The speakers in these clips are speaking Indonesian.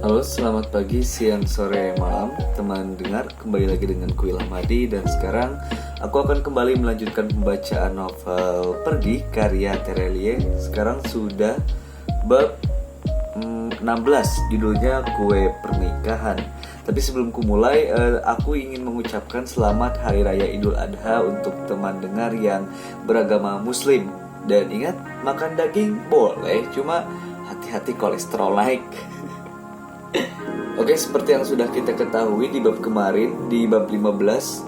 Halo, selamat pagi, siang, sore, malam teman dengar. Kembali lagi dengan Kuil Ahmadi. Dan sekarang aku akan kembali melanjutkan pembacaan novel Pergi karya Terelie. Sekarang sudah bab 16, judulnya Kue Pernikahan. Tapi sebelum kumulai, aku ingin mengucapkan selamat Hari Raya Idul Adha untuk teman dengar yang beragama Muslim. Dan ingat, makan daging boleh, cuma hati-hati kolesterol naik. Oke, seperti yang sudah kita ketahui di bab kemarin, di bab 15,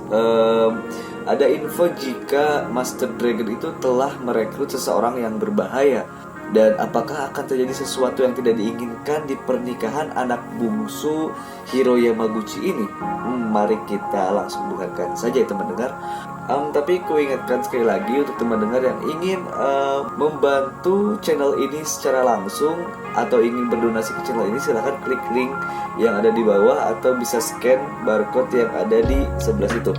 ada info jika Master Dragon itu telah merekrut seseorang yang berbahaya. Dan apakah akan terjadi sesuatu yang tidak diinginkan di pernikahan anak bungsu Hiro Yamaguchi ini? Mari kita langsung dengarkan saja ya teman dengar. Tapi ku ingatkan sekali lagi untuk teman dengar yang ingin membantu channel ini secara langsung atau ingin berdonasi ke channel ini, silahkan klik link yang ada di bawah atau bisa scan barcode yang ada di sebelah situ.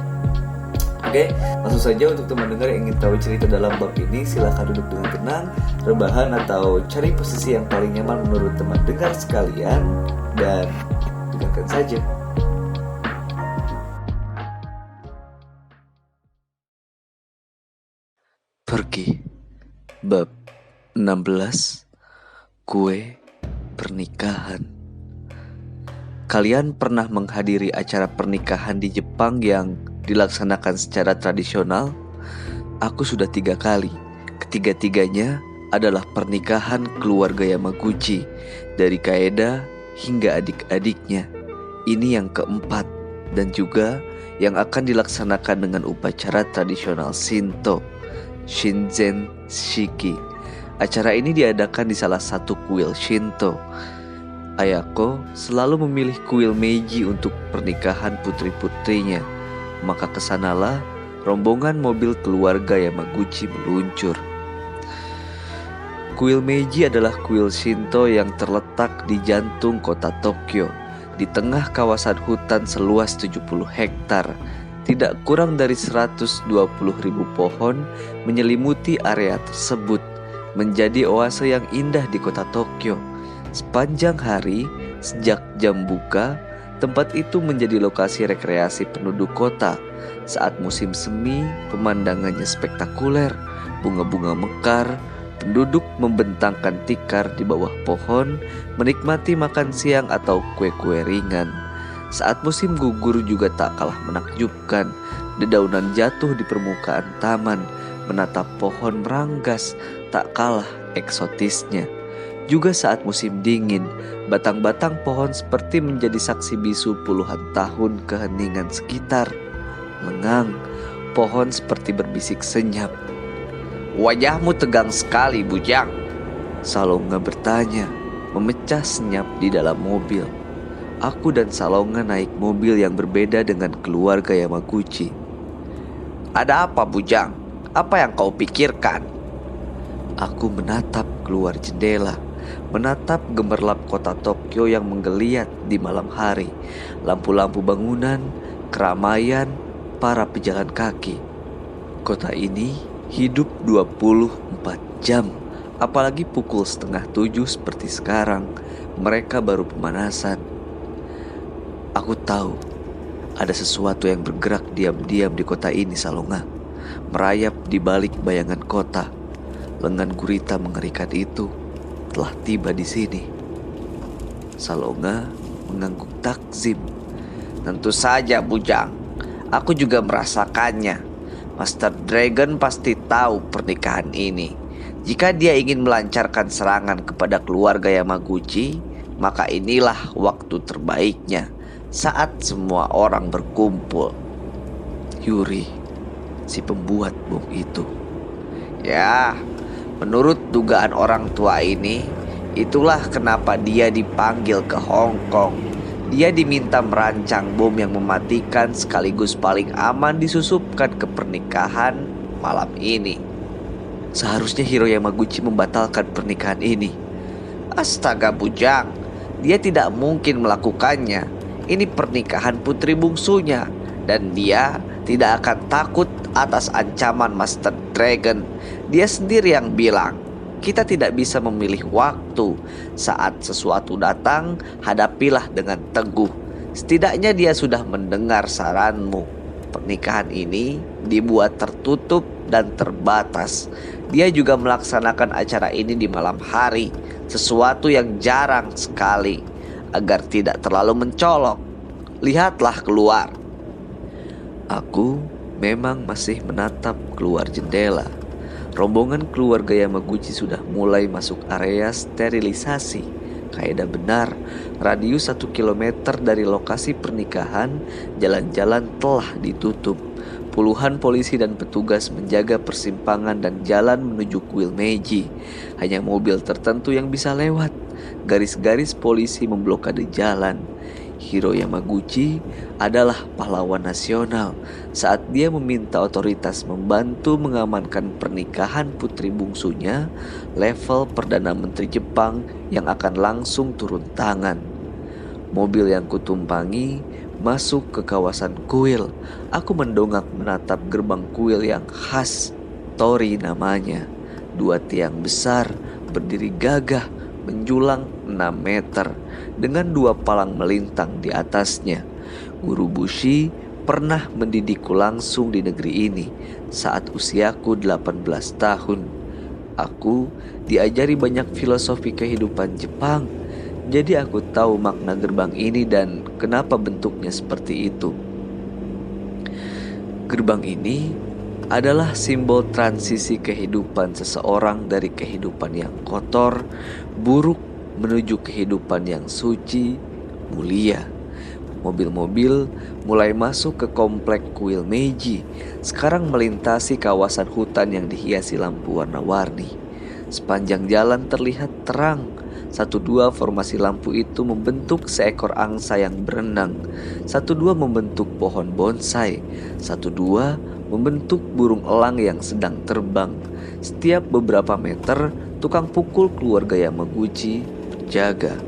Oke, langsung saja untuk teman dengar yang ingin tahu cerita dalam bab ini, silahkan duduk dengan tenang, rebahan atau cari posisi yang paling nyaman menurut teman dengar sekalian dan dengarkan saja. Pergi, bab 16, Kue Pernikahan. Kalian pernah menghadiri acara pernikahan di Jepang yang dilaksanakan secara tradisional? Aku sudah 3 kali. Ketiga-tiganya adalah pernikahan keluarga Yamaguchi, dari Kaeda hingga adik-adiknya. Ini yang keempat, dan juga yang akan dilaksanakan dengan upacara tradisional Shinto, Shinzen Shiki. Acara ini diadakan di salah satu kuil Shinto. Ayako selalu memilih kuil Meiji untuk pernikahan putri-putrinya. Maka kesanalah rombongan mobil keluarga Yamaguchi meluncur. Kuil Meiji adalah kuil Shinto yang terletak di jantung kota Tokyo, di tengah kawasan hutan seluas 70 hektar. Tidak kurang dari 120.000 pohon menyelimuti area tersebut, menjadi oase yang indah di kota Tokyo. Sepanjang hari, sejak jam buka, tempat itu menjadi lokasi rekreasi penduduk kota. Saat musim semi, pemandangannya spektakuler. Bunga-bunga mekar, penduduk membentangkan tikar di bawah pohon, menikmati makan siang atau kue-kue ringan. Saat musim gugur juga tak kalah menakjubkan. Dedaunan jatuh di permukaan taman, menatap pohon meranggas, tak kalah eksotisnya. Juga saat musim dingin, batang-batang pohon seperti menjadi saksi bisu puluhan tahun keheningan sekitar. Lengang, pohon seperti berbisik senyap. "Wajahmu tegang sekali, Bujang," Salonga bertanya, memecah senyap di dalam mobil. Aku dan Salonga naik mobil yang berbeda dengan keluarga Yamaguchi. "Ada apa, Bujang? Apa yang kau pikirkan?" Aku menatap keluar jendela, menatap gemerlap kota Tokyo yang menggeliat di malam hari. Lampu-lampu bangunan, keramaian, para pejalan kaki. Kota ini hidup 24 jam. Apalagi pukul 6:30 seperti sekarang, mereka baru pemanasan. Aku tahu ada sesuatu yang bergerak diam-diam di kota ini, Salonga. Merayap di balik bayangan kota. Lengan gurita mengerikan itu telah tiba di sini. Salonga mengangguk takzim. "Tentu saja, Bujang. Aku juga merasakannya. Master Dragon pasti tahu pernikahan ini. Jika dia ingin melancarkan serangan kepada keluarga Yamaguchi, maka inilah waktu terbaiknya, saat semua orang berkumpul." Yuri, si pembuat bom itu. Ya, menurut dugaan orang tua ini, itulah kenapa dia dipanggil ke Hong Kong. Dia diminta merancang bom yang mematikan sekaligus paling aman disusupkan ke pernikahan malam ini. Seharusnya Hiro Yamaguchi membatalkan pernikahan ini. Astaga, Bujang, dia tidak mungkin melakukannya. Ini pernikahan putri bungsunya, dan dia tidak akan takut atas ancaman Master Dragon. Dia sendiri yang bilang Kita tidak bisa memilih waktu. Saat sesuatu datang, hadapilah dengan teguh. Setidaknya dia sudah mendengar saranmu. Pernikahan ini dibuat tertutup dan terbatas. Dia juga melaksanakan acara ini di malam hari, sesuatu yang jarang sekali. Agar tidak terlalu mencolok, lihatlah keluar. Aku memang masih menatap keluar jendela. Rombongan keluarga Yamaguchi sudah mulai masuk area sterilisasi. Kaidah benar, radius 1 kilometer dari lokasi pernikahan, jalan-jalan telah ditutup. Puluhan polisi dan petugas menjaga persimpangan dan jalan menuju kuil Meiji. Hanya mobil tertentu yang bisa lewat. Garis-garis polisi memblokade jalan. Hiro Yamaguchi adalah pahlawan nasional saat dia meminta otoritas membantu mengamankan pernikahan putri bungsunya, level Perdana Menteri Jepang yang akan langsung turun tangan. Mobil yang kutumpangi masuk ke kawasan kuil. Aku mendongak menatap gerbang kuil yang khas, Tori namanya. 2 tiang besar berdiri gagah menjulang 6 meter dengan 2 palang melintang di atasnya. Guru Bushi pernah mendidikku langsung di negeri ini saat usiaku 18 tahun. Aku diajari banyak filosofi kehidupan Jepang, jadi aku tahu makna gerbang ini dan kenapa bentuknya seperti itu. Gerbang ini adalah simbol transisi kehidupan seseorang dari kehidupan yang kotor, buruk menuju kehidupan yang suci, mulia. Mobil-mobil mulai masuk ke komplek kuil Meiji, sekarang melintasi kawasan hutan yang dihiasi lampu warna-warni. Sepanjang jalan terlihat terang. 1-2 formasi lampu itu membentuk seekor angsa yang berenang. 1-2 membentuk pohon bonsai. 1-2 membentuk burung elang yang sedang terbang. Setiap beberapa meter, tukang pukul keluarga Yamaguchi berjaga.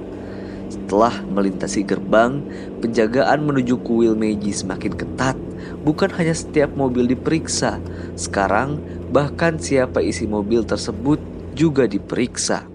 Setelah melintasi gerbang, penjagaan menuju kuil Meiji semakin ketat. Bukan hanya setiap mobil diperiksa, sekarang bahkan siapa isi mobil tersebut juga diperiksa.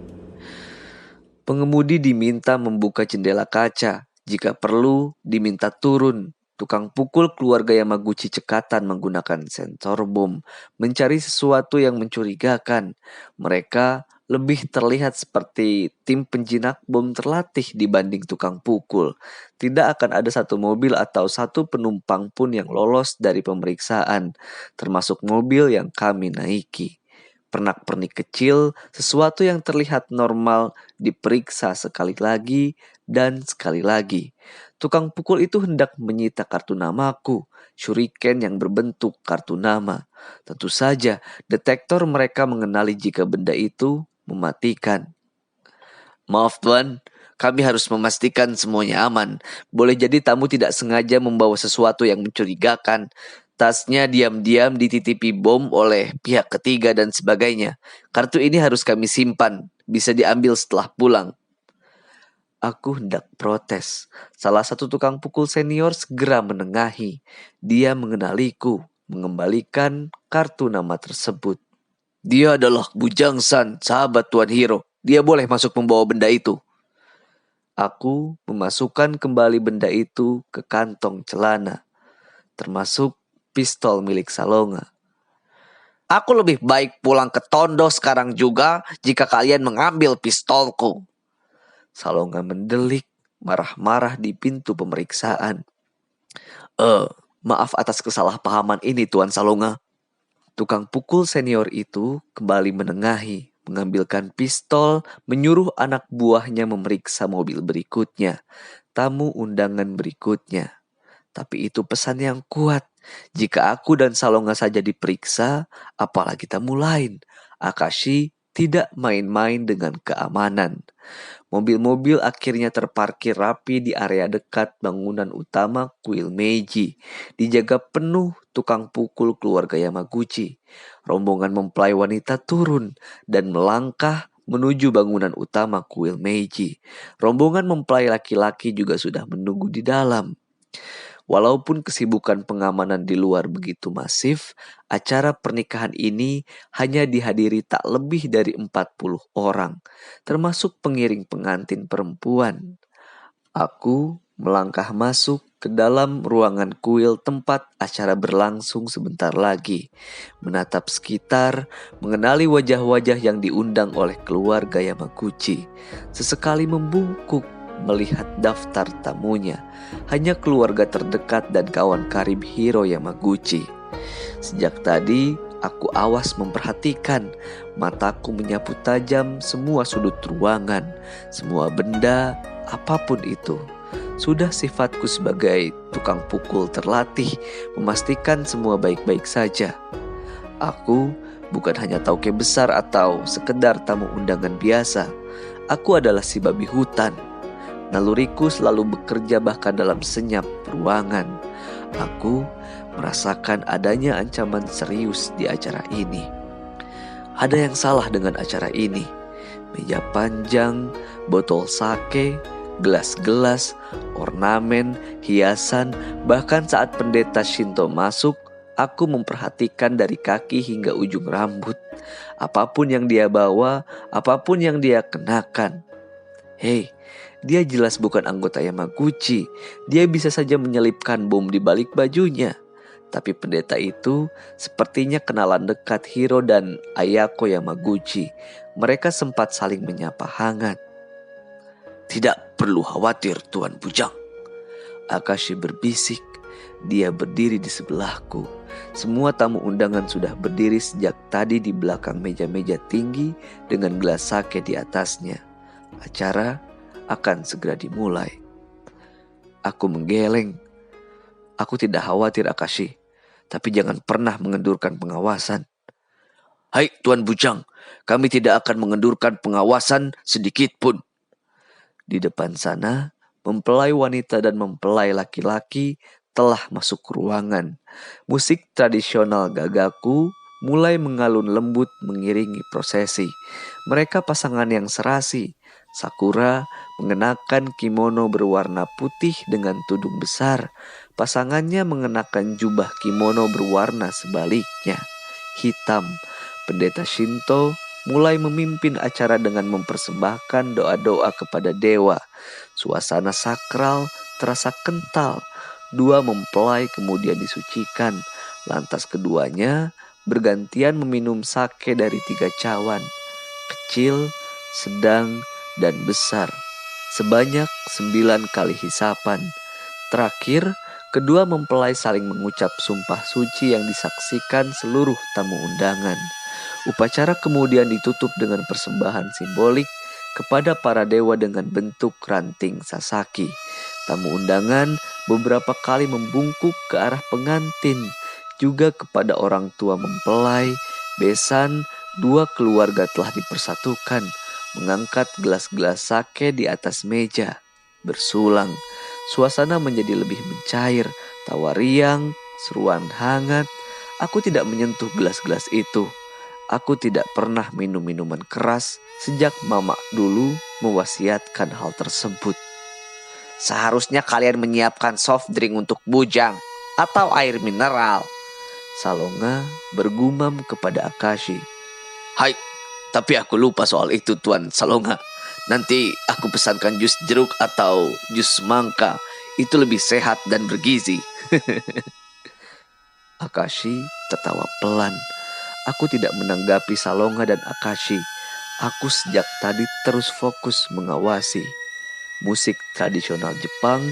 Pengemudi diminta membuka jendela kaca, jika perlu diminta turun. Tukang pukul keluarga Yamaguchi cekatan menggunakan sensor bom, mencari sesuatu yang mencurigakan. Mereka lebih terlihat seperti tim penjinak bom terlatih dibanding tukang pukul. Tidak akan ada satu mobil atau satu penumpang pun yang lolos dari pemeriksaan, termasuk mobil yang kami naiki. Pernak-pernik kecil, sesuatu yang terlihat normal, diperiksa sekali lagi dan sekali lagi. Tukang pukul itu hendak menyita kartu namaku, shuriken yang berbentuk kartu nama. Tentu saja, detektor mereka mengenali jika benda itu mematikan. Maaf tuan, kami harus memastikan semuanya aman. Boleh jadi tamu tidak sengaja membawa sesuatu yang mencurigakan. Tasnya diam-diam dititipi bom oleh pihak ketiga dan sebagainya. Kartu ini harus kami simpan, bisa diambil setelah pulang. Aku hendak protes. Salah satu tukang pukul senior segera menengahi. Dia mengenaliku, mengembalikan kartu nama tersebut. Dia adalah Bujang San, sahabat Tuan Hiro. Dia boleh masuk membawa benda itu. Aku memasukkan kembali benda itu ke kantong celana, termasuk pistol milik Salonga. Aku lebih baik pulang ke Tondo sekarang juga jika kalian mengambil pistolku. Salonga mendelik, marah-marah di pintu pemeriksaan. Maaf atas kesalahpahaman ini Tuan Salonga. Tukang pukul senior itu kembali menengahi, mengambilkan pistol, menyuruh anak buahnya memeriksa mobil berikutnya, tamu undangan berikutnya. Tapi itu pesan yang kuat. Jika aku dan Salonga saja diperiksa, apalagi tamu lain. Akashi tidak main-main dengan keamanan. Mobil-mobil akhirnya terparkir rapi di area dekat bangunan utama kuil Meiji. Dijaga penuh tukang pukul keluarga Yamaguchi. Rombongan mempelai wanita turun dan melangkah menuju bangunan utama kuil Meiji. Rombongan mempelai laki-laki juga sudah menunggu di dalam. Walaupun kesibukan pengamanan di luar begitu masif, acara pernikahan ini hanya dihadiri tak lebih dari 40 orang, termasuk pengiring pengantin perempuan. Aku melangkah masuk ke dalam ruangan kuil tempat acara berlangsung sebentar lagi, menatap sekitar, mengenali wajah-wajah yang diundang oleh keluarga Yamaguchi. Sesekali membungkuk melihat daftar tamunya, hanya keluarga terdekat dan kawan karib Hiro Yamaguchi. Sejak tadi, aku awas memperhatikan, mataku menyapu tajam semua sudut ruangan, semua benda, apapun itu. Sudah sifatku sebagai tukang pukul terlatih, memastikan semua baik-baik saja. Aku bukan hanya tauke besar atau sekedar tamu undangan biasa. Aku adalah si babi hutan. Naluriku selalu bekerja bahkan dalam senyap ruangan. Aku merasakan adanya ancaman serius di acara ini. Ada yang salah dengan acara ini. Meja panjang, botol sake, gelas-gelas, ornamen, hiasan, bahkan saat pendeta Shinto masuk, aku memperhatikan dari kaki hingga ujung rambut. Apapun yang dia bawa, apapun yang dia kenakan. Hei, dia jelas bukan anggota Yamaguchi. Dia bisa saja menyelipkan bom di balik bajunya. Tapi pendeta itu sepertinya kenalan dekat Hiro dan Ayako Yamaguchi. Mereka sempat saling menyapa hangat. "Tidak perlu khawatir, Tuan Bujang," Akashi berbisik. Dia berdiri di sebelahku. Semua tamu undangan sudah berdiri sejak tadi di belakang meja-meja tinggi dengan gelas sake di atasnya. Acara akan segera dimulai. Aku menggeleng. Aku tidak khawatir, Akashi, tapi jangan pernah mengendurkan pengawasan. "Hai Tuan Bujang, kami tidak akan mengendurkan pengawasan sedikit pun." Di depan sana, mempelai wanita dan mempelai laki-laki telah masuk ke ruangan. Musik tradisional Gagaku mulai mengalun lembut mengiringi prosesi. Mereka pasangan yang serasi. Sakura mengenakan kimono berwarna putih dengan tudung besar. Pasangannya mengenakan jubah kimono berwarna sebaliknya, hitam. Pendeta Shinto mulai memimpin acara dengan mempersembahkan doa-doa kepada dewa. Suasana sakral terasa kental. Dua mempelai kemudian disucikan. Lantas keduanya bergantian meminum sake dari 3 cawan, kecil, sedang, dan besar, sebanyak 9 kali hisapan. Terakhir, kedua mempelai saling mengucap sumpah suci yang disaksikan seluruh tamu undangan. Upacara kemudian ditutup dengan persembahan simbolik kepada para dewa dengan bentuk ranting sasaki. Tamu undangan beberapa kali membungkuk ke arah pengantin, juga kepada orang tua mempelai. Besan, dua keluarga telah dipersatukan, mengangkat gelas-gelas sake di atas meja. Bersulang, suasana menjadi lebih mencair, tawa riang, seruan hangat. Aku tidak menyentuh gelas-gelas itu. Aku tidak pernah minum minuman keras sejak mama dulu mewasiatkan hal tersebut. "Seharusnya kalian menyiapkan soft drink untuk Bujang atau air mineral," Salonga bergumam kepada Akashi. "Hai, tapi aku lupa soal itu, Tuan Salonga. Nanti aku pesankan jus jeruk atau jus semangka. Itu lebih sehat dan bergizi." Akashi tertawa pelan. Aku tidak menanggapi Salonga dan Akashi. Aku sejak tadi terus fokus mengawasi. Musik tradisional Jepang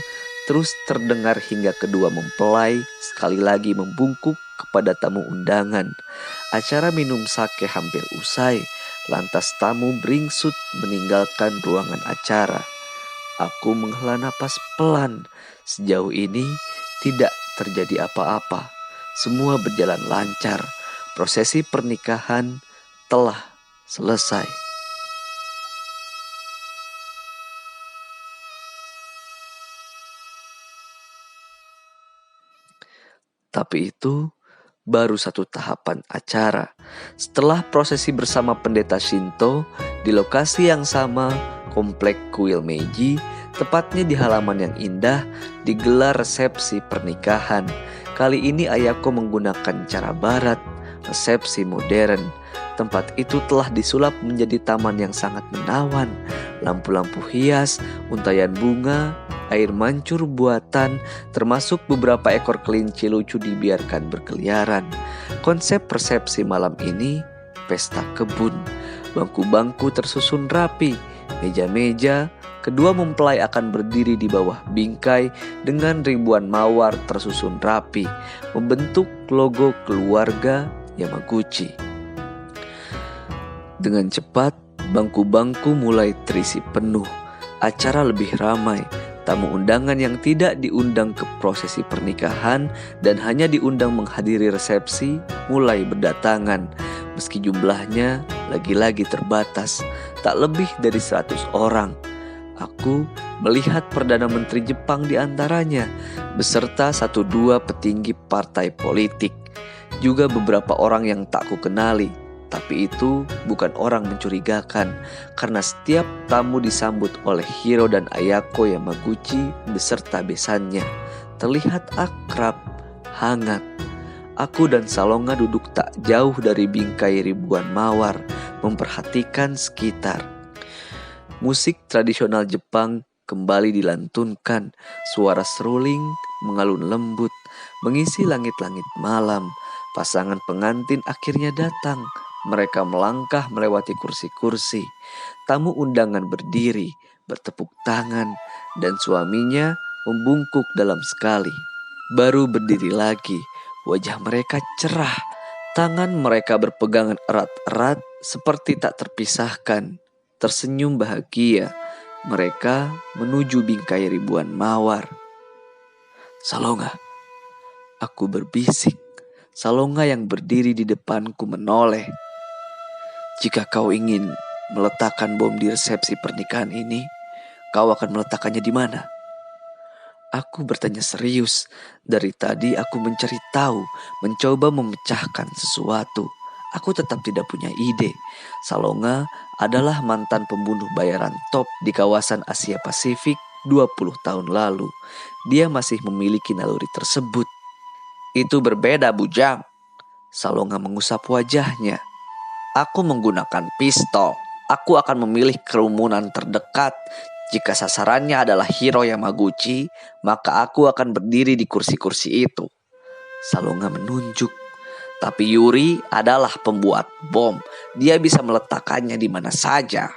terus terdengar hingga kedua mempelai sekali lagi membungkuk kepada tamu undangan. Acara minum sake hampir usai. Lantas tamu beringsut meninggalkan ruangan acara. Aku menghela napas pelan. Sejauh ini tidak terjadi apa-apa. Semua berjalan lancar. Prosesi pernikahan telah selesai. Tapi itu baru satu tahapan acara. Setelah prosesi bersama pendeta Shinto, di lokasi yang sama, komplek kuil Meiji, Tepatnya di halaman yang indah, digelar resepsi pernikahan. Kali ini ayahku menggunakan cara barat, resepsi modern. Tempat itu telah disulap menjadi taman yang sangat menawan. Lampu-lampu hias, untayan bunga, air mancur buatan, termasuk beberapa ekor kelinci lucu dibiarkan berkeliaran. Konsep resepsi malam ini, pesta kebun. Bangku-bangku tersusun rapi, meja-meja. Kedua mempelai akan berdiri di bawah bingkai dengan ribuan mawar tersusun rapi, membentuk logo keluarga Yamaguchi. Dengan cepat, bangku-bangku mulai terisi penuh. Acara lebih ramai. Tamu undangan yang tidak diundang ke prosesi pernikahan dan hanya diundang menghadiri resepsi mulai berdatangan. Meski jumlahnya lagi-lagi terbatas, tak lebih dari 100 orang. Aku melihat Perdana Menteri Jepang di antaranya, beserta 1-2 petinggi partai politik. Juga beberapa orang yang tak kukenali, tapi itu bukan orang mencurigakan, karena setiap tamu disambut oleh Hiro dan Ayako Yamaguchi beserta besannya. Terlihat akrab, hangat. Aku dan Salonga duduk tak jauh dari bingkai ribuan mawar, memperhatikan sekitar. Musik tradisional Jepang kembali dilantunkan. Suara seruling mengalun lembut, mengisi langit-langit malam. Pasangan pengantin akhirnya datang. Mereka melangkah melewati kursi-kursi. Tamu undangan berdiri, bertepuk tangan, dan suaminya membungkuk dalam sekali. Baru berdiri lagi, wajah mereka cerah. Tangan mereka berpegangan erat-erat seperti tak terpisahkan. Tersenyum bahagia, mereka menuju bingkai ribuan mawar. Salonga, aku berbisik. Salonga yang berdiri di depanku menoleh. Jika kau ingin meletakkan bom di resepsi pernikahan ini, kau akan meletakkannya di mana? Aku bertanya serius. Dari tadi aku mencari tahu, mencoba memecahkan sesuatu. Aku tetap tidak punya ide. Salonga adalah mantan pembunuh bayaran top di kawasan Asia Pasifik 20 tahun lalu. Dia masih memiliki naluri tersebut. Itu berbeda, Bujang. Salonga mengusap wajahnya. Aku menggunakan pistol. Aku akan memilih kerumunan terdekat. Jika sasarannya adalah Hiro Yamaguchi, maka aku akan berdiri di kursi-kursi itu. Salonga menunjuk. Tapi Yuri adalah pembuat bom. Dia bisa meletakkannya di mana saja.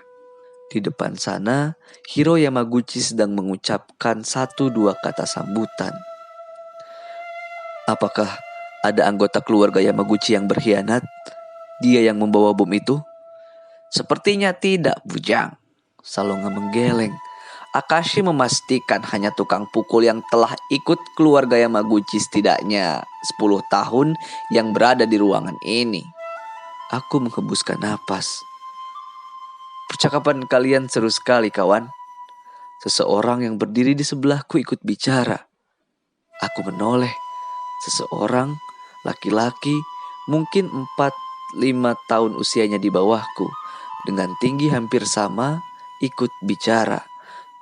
Di depan sana, Hiro Yamaguchi sedang mengucapkan 1-2 kata sambutan. Apakah ada anggota keluarga Yamaguchi yang berkhianat? Dia yang membawa bom itu? Sepertinya tidak, Bujang. Salonga menggeleng. Akashi memastikan hanya tukang pukul yang telah ikut keluarga Yamaguchi setidaknya 10 tahun yang berada di ruangan ini. Aku menghembuskan napas. Percakapan kalian seru sekali, kawan. Seseorang yang berdiri di sebelahku ikut bicara. Aku menoleh. Seseorang, laki-laki, mungkin 4-5 tahun usianya di bawahku, dengan tinggi hampir sama, ikut bicara.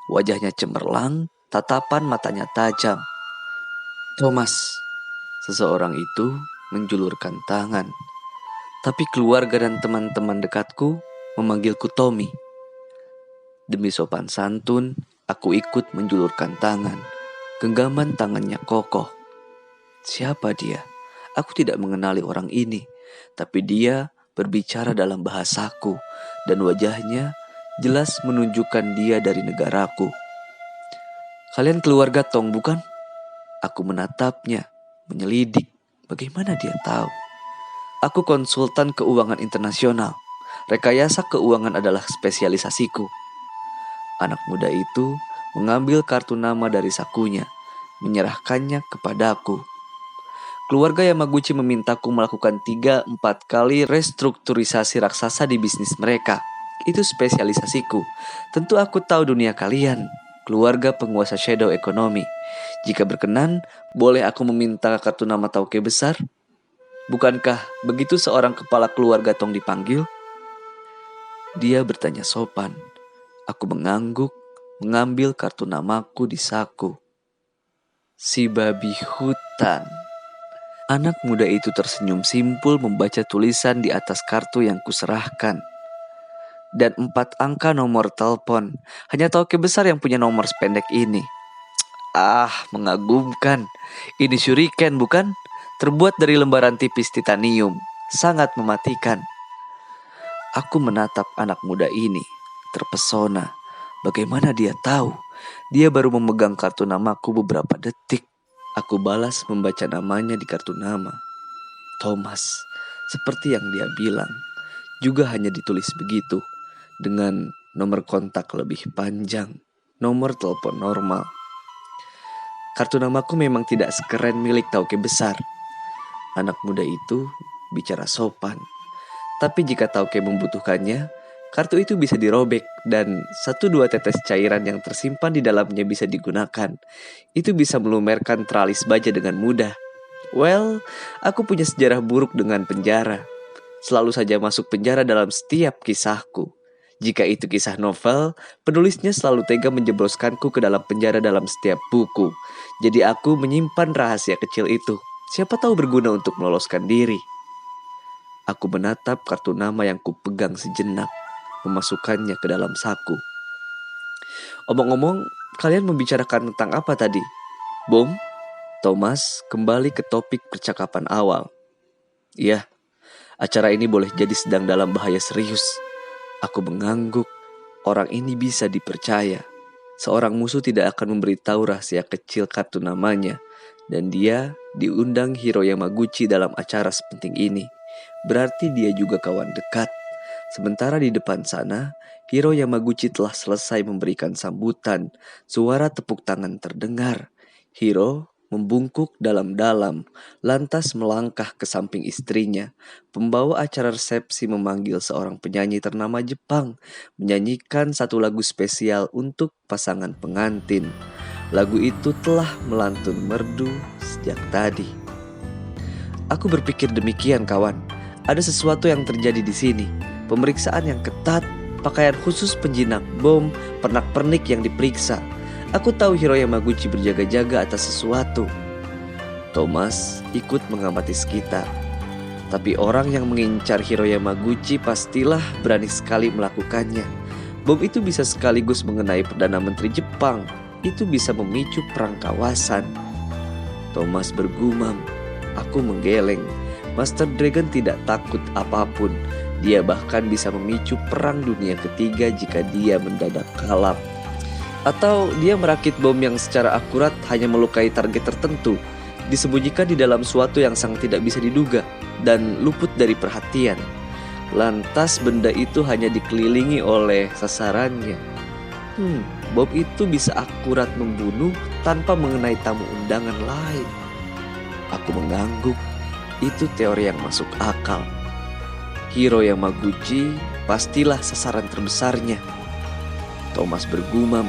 Wajahnya cemerlang, tatapan matanya tajam. Thomas, seseorang itu menjulurkan tangan. Tapi keluarga dan teman-teman dekatku memanggilku Tommy. Demi sopan santun, aku ikut menjulurkan tangan. Genggaman tangannya kokoh. Siapa dia? Aku tidak mengenali orang ini, tapi dia berbicara dalam bahasaku, dan wajahnya jelas menunjukkan dia dari negaraku. Kalian keluarga Tong, bukan? Aku menatapnya, menyelidik. Bagaimana dia tahu? Aku konsultan keuangan internasional. Rekayasa keuangan adalah spesialisasiku. Anak muda itu mengambil kartu nama dari sakunya, menyerahkannya kepadaku. Keluarga Yamaguchi memintaku melakukan 3-4 kali restrukturisasi raksasa di bisnis mereka. Itu spesialisasiku. Tentu aku tahu dunia kalian, keluarga penguasa shadow ekonomi. Jika berkenan, boleh aku meminta kartu nama Tauke besar? Bukankah begitu seorang kepala keluarga Tong dipanggil? Dia bertanya sopan. Aku mengangguk, mengambil kartu namaku di saku. Si babi hutan. Anak muda itu tersenyum simpul membaca tulisan di atas kartu yang kuserahkan. Dan 4 angka nomor telepon. Hanya Tauke besar yang punya nomor sependek ini. Mengagumkan. Ini shuriken bukan? Terbuat dari lembaran tipis titanium. Sangat mematikan. Aku menatap anak muda ini, terpesona. Bagaimana dia tahu? Dia baru memegang kartu namaku beberapa detik. Aku balas membaca namanya di kartu nama. Thomas, seperti yang dia bilang. Juga hanya ditulis begitu, dengan nomor kontak lebih panjang, nomor telepon normal. Kartu namaku memang tidak sekeren milik Tauke besar. Anak muda itu bicara sopan. Tapi jika Tauke membutuhkannya, kartu itu bisa dirobek dan 1-2 tetes cairan yang tersimpan di dalamnya bisa digunakan. Itu bisa melumerkan teralis baja dengan mudah. Well, aku punya sejarah buruk dengan penjara. Selalu saja masuk penjara dalam setiap kisahku. Jika itu kisah novel, penulisnya selalu tega menjebloskanku ke dalam penjara dalam setiap buku. Jadi aku menyimpan rahasia kecil itu. Siapa tahu berguna untuk meloloskan diri. Aku menatap kartu nama yang kupegang sejenak, memasukkannya ke dalam saku. Omong-omong, kalian membicarakan tentang apa tadi? Bom? Thomas kembali ke topik percakapan awal. Iya, acara ini boleh jadi sedang dalam bahaya serius. Aku mengangguk. Orang ini bisa dipercaya. Seorang musuh tidak akan memberitahu rahasia kecil kartu namanya. Dan dia diundang Hiro Yamaguchi dalam acara sepenting ini. Berarti dia juga kawan dekat. Sementara di depan sana, Hiro Yamaguchi telah selesai memberikan sambutan. Suara tepuk tangan terdengar. Hiro membungkuk dalam-dalam, lantas melangkah ke samping istrinya. Pembawa acara resepsi memanggil seorang penyanyi ternama Jepang, menyanyikan satu lagu spesial untuk pasangan pengantin. Lagu itu telah melantun merdu sejak tadi. Aku berpikir demikian, kawan. Ada sesuatu yang terjadi di sini. Pemeriksaan yang ketat, pakaian khusus penjinak bom, pernak-pernik yang diperiksa. Aku tahu Hiro Yamaguchi berjaga-jaga atas sesuatu. Thomas ikut mengamati sekitar. Tapi orang yang mengincar Hiro Yamaguchi pastilah berani sekali melakukannya. Bom itu bisa sekaligus mengenai Perdana Menteri Jepang. Itu bisa memicu perang kawasan. Thomas bergumam. Aku menggeleng. Master Dragon tidak takut apapun. Dia bahkan bisa memicu perang dunia ketiga jika dia mendadak kalap. Atau dia merakit bom yang secara akurat hanya melukai target tertentu, disembunyikan di dalam suatu yang sangat tidak bisa diduga dan luput dari perhatian. Lantas benda itu hanya dikelilingi oleh sasarannya. Bom itu bisa akurat membunuh tanpa mengenai tamu undangan lain. Aku mengangguk. Itu teori yang masuk akal. Hiro Yamaguchi pastilah sasaran terbesarnya. Thomas bergumam.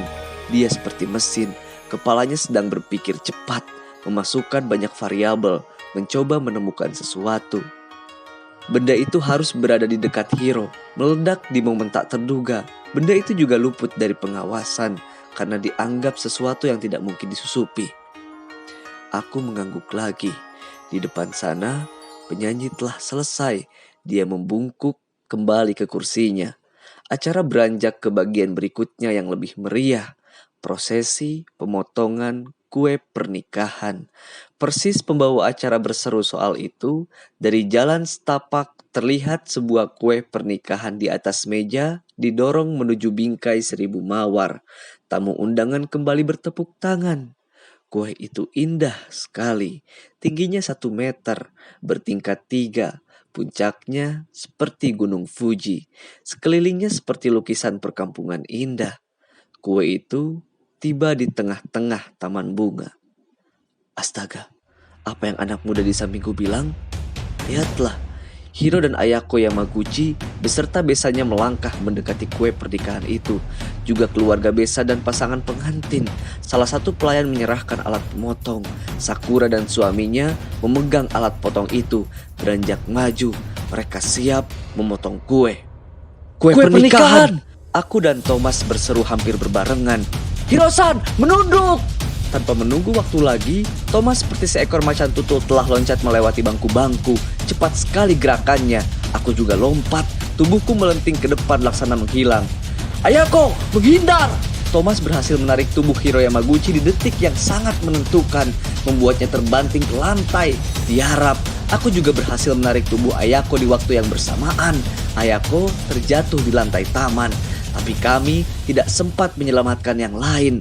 Dia seperti mesin. Kepalanya sedang berpikir cepat, memasukkan banyak variabel, mencoba menemukan sesuatu. Benda itu harus berada di dekat Hiro, meledak di momen tak terduga. Benda itu juga luput dari pengawasan karena dianggap sesuatu yang tidak mungkin disusupi. Aku mengangguk lagi. Di depan sana, penyanyi telah selesai. Dia membungkuk kembali ke kursinya. Acara beranjak ke bagian berikutnya yang lebih meriah. Prosesi, pemotongan, kue pernikahan. Persis pembawa acara berseru soal itu, dari jalan setapak terlihat sebuah kue pernikahan di atas meja didorong menuju bingkai 1000 mawar. Tamu undangan kembali bertepuk tangan. Kue itu indah sekali, tingginya 1 meter, bertingkat 3, puncaknya seperti gunung Fuji, sekelilingnya seperti lukisan perkampungan indah. Kue itu tiba di tengah-tengah taman bunga. Astaga, apa yang anak muda di sampingku bilang? Lihatlah, Hiro dan Ayako Yamaguchi beserta besanya melangkah mendekati kue pernikahan itu. Juga keluarga besa dan pasangan pengantin. Salah satu pelayan menyerahkan alat pemotong. Sakura dan suaminya memegang alat potong itu. Beranjak maju, mereka siap memotong kue. Kue pernikahan! Aku dan Thomas berseru hampir berbarengan, "Hiro-san, menunduk!" Tanpa menunggu waktu lagi, Thomas seperti seekor macan tutul telah loncat melewati bangku-bangku. Cepat sekali gerakannya. Aku juga lompat, tubuhku melenting ke depan laksana menghilang. "Ayako, menghindar!" Thomas berhasil menarik tubuh Hiro Yamaguchi di detik yang sangat menentukan, membuatnya terbanting ke lantai. Diharap, aku juga berhasil menarik tubuh Ayako di waktu yang bersamaan. Ayako terjatuh di lantai taman, tapi kami tidak sempat menyelamatkan yang lain.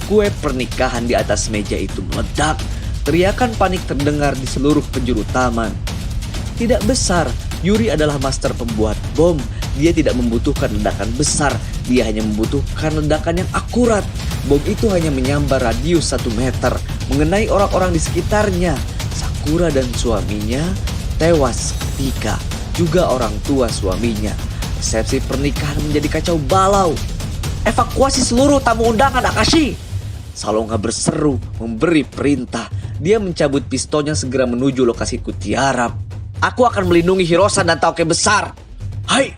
Kue pernikahan di atas meja itu meledak. Teriakan panik terdengar di seluruh penjuru taman. Tidak besar, Yuri adalah master pembuat bom. Dia tidak membutuhkan ledakan besar, dia hanya membutuhkan ledakan yang akurat. Bom itu hanya menyambar radius 1 meter, mengenai orang-orang di sekitarnya. Sakura dan suaminya tewas seketika, juga orang tua suaminya. Resepsi pernikahan menjadi kacau balau. "Evakuasi seluruh tamu undangan, Akashi!" Salonga berseru, memberi perintah. Dia mencabut pistolnya segera menuju lokasi Kutiarap. "Aku akan melindungi Hiro-san dan Tauke besar." "Hai!"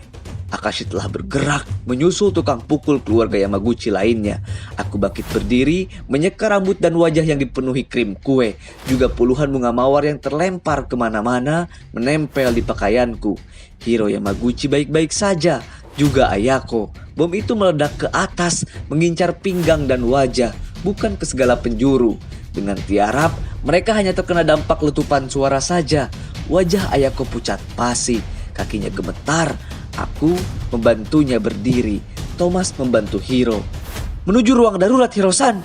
Akashi telah bergerak, menyusul tukang pukul keluarga Yamaguchi lainnya. Aku bangkit berdiri, menyeka rambut dan wajah yang dipenuhi krim kue. Juga puluhan bunga mawar yang terlempar kemana-mana, menempel di pakaianku. Hiro Yamaguchi baik-baik saja, juga Ayako. Bom itu meledak ke atas, mengincar pinggang dan wajah, bukan ke segala penjuru. Dengan tiarap, mereka hanya terkena dampak letupan suara saja. Wajah Ayako pucat pasi, kakinya gemetar. Aku membantunya berdiri. Thomas membantu Hiro. "Menuju ruang darurat, Hiro-san!"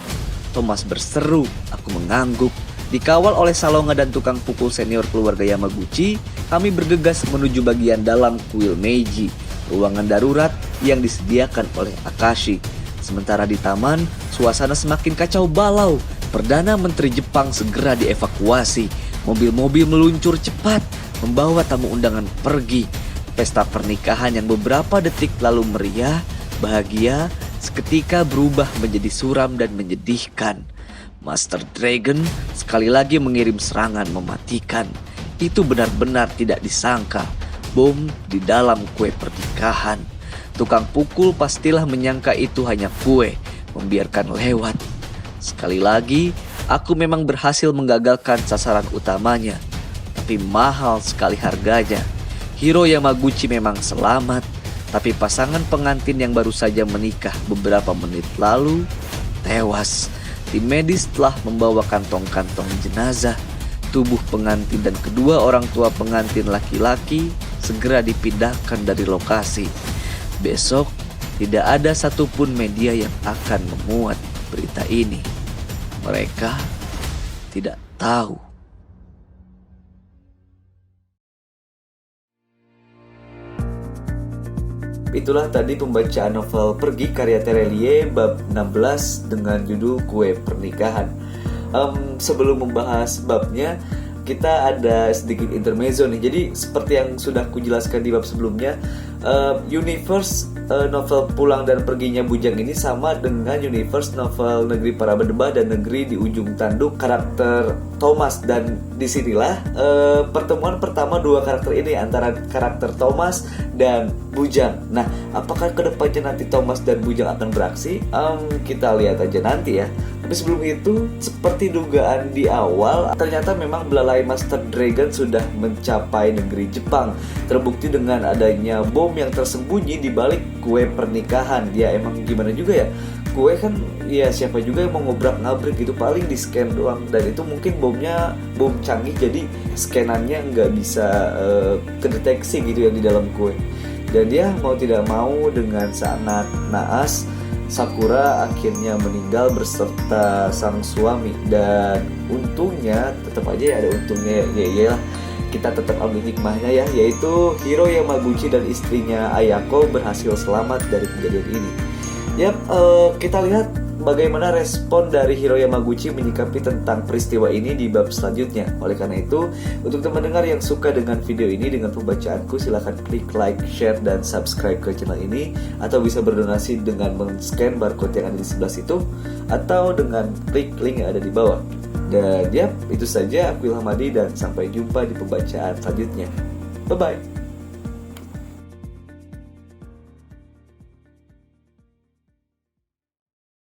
Thomas berseru. Aku mengangguk. Dikawal oleh Salonga dan tukang pukul senior keluarga Yamaguchi, kami bergegas menuju bagian dalam kuil Meiji, ruangan darurat yang disediakan oleh Akashi. Sementara di taman, suasana semakin kacau balau. Perdana Menteri Jepang segera dievakuasi. Mobil-mobil meluncur cepat, membawa tamu undangan pergi. Pesta pernikahan yang beberapa detik lalu meriah, bahagia, seketika berubah menjadi suram dan menyedihkan. Master Dragon sekali lagi mengirim serangan mematikan. Itu benar-benar tidak disangka. Bom di dalam kue pernikahan. Tukang pukul pastilah menyangka itu hanya kue, membiarkan lewat. Sekali lagi, aku memang berhasil menggagalkan sasaran utamanya. Tapi mahal sekali harganya. Hiro Yamaguchi memang selamat, tapi pasangan pengantin yang baru saja menikah beberapa menit lalu tewas. Tim medis telah membawa kantong-kantong jenazah. Tubuh pengantin dan kedua orang tua pengantin laki-laki segera dipindahkan dari lokasi. Besok tidak ada satupun media yang akan memuat berita ini. Mereka tidak tahu. Itulah tadi pembacaan novel Pergi karya Terelie bab 16 dengan judul Kue Pernikahan. Sebelum membahas babnya, kita ada sedikit intermezzo nih. Jadi seperti yang sudah kujelaskan di bab sebelumnya, universe novel Pulang dan Perginya Bujang ini sama dengan universe novel Negeri Para Berdebah dan Negeri di Ujung Tanduk karakter Thomas. Dan disinilah pertemuan pertama dua karakter ini antara karakter Thomas dan Bujang. Nah, apakah kedepannya nanti Thomas dan Bujang akan beraksi? Kita lihat aja nanti ya. Tapi sebelum itu, seperti dugaan di awal, ternyata memang belalai Master Dragon sudah mencapai negeri Jepang. Terbukti dengan adanya bom yang tersembunyi di balik kue pernikahan. Ya emang gimana juga ya, kue kan ya siapa juga yang mau ngobrak-ngabrik gitu, paling di scan doang. Dan itu mungkin bomnya bom canggih, jadi scanannya nggak bisa kedeteksi gitu ya di dalam kue. Dan dia mau tidak mau dengan sangat naas, Sakura akhirnya meninggal beserta sang suami. Dan untungnya, tetap aja ada untungnya ya, iyalah, kita tetap ambil hikmahnya ya, yaitu Hiro Yamaguchi dan istrinya Ayako berhasil selamat dari kejadian ini. Yap, kita lihat bagaimana respon dari Hiro Yamaguchi menyikapi tentang peristiwa ini di bab selanjutnya. Oleh karena itu, untuk teman dengar yang suka dengan video ini, dengan pembacaanku, silahkan klik like, share, dan subscribe ke channel ini. Atau bisa berdonasi dengan men-scan barcode yang ada di sebelah situ, atau dengan klik link yang ada di bawah. Dan ya, itu saja. Aku Ilham Adi dan sampai jumpa di pembacaan selanjutnya. Bye-bye.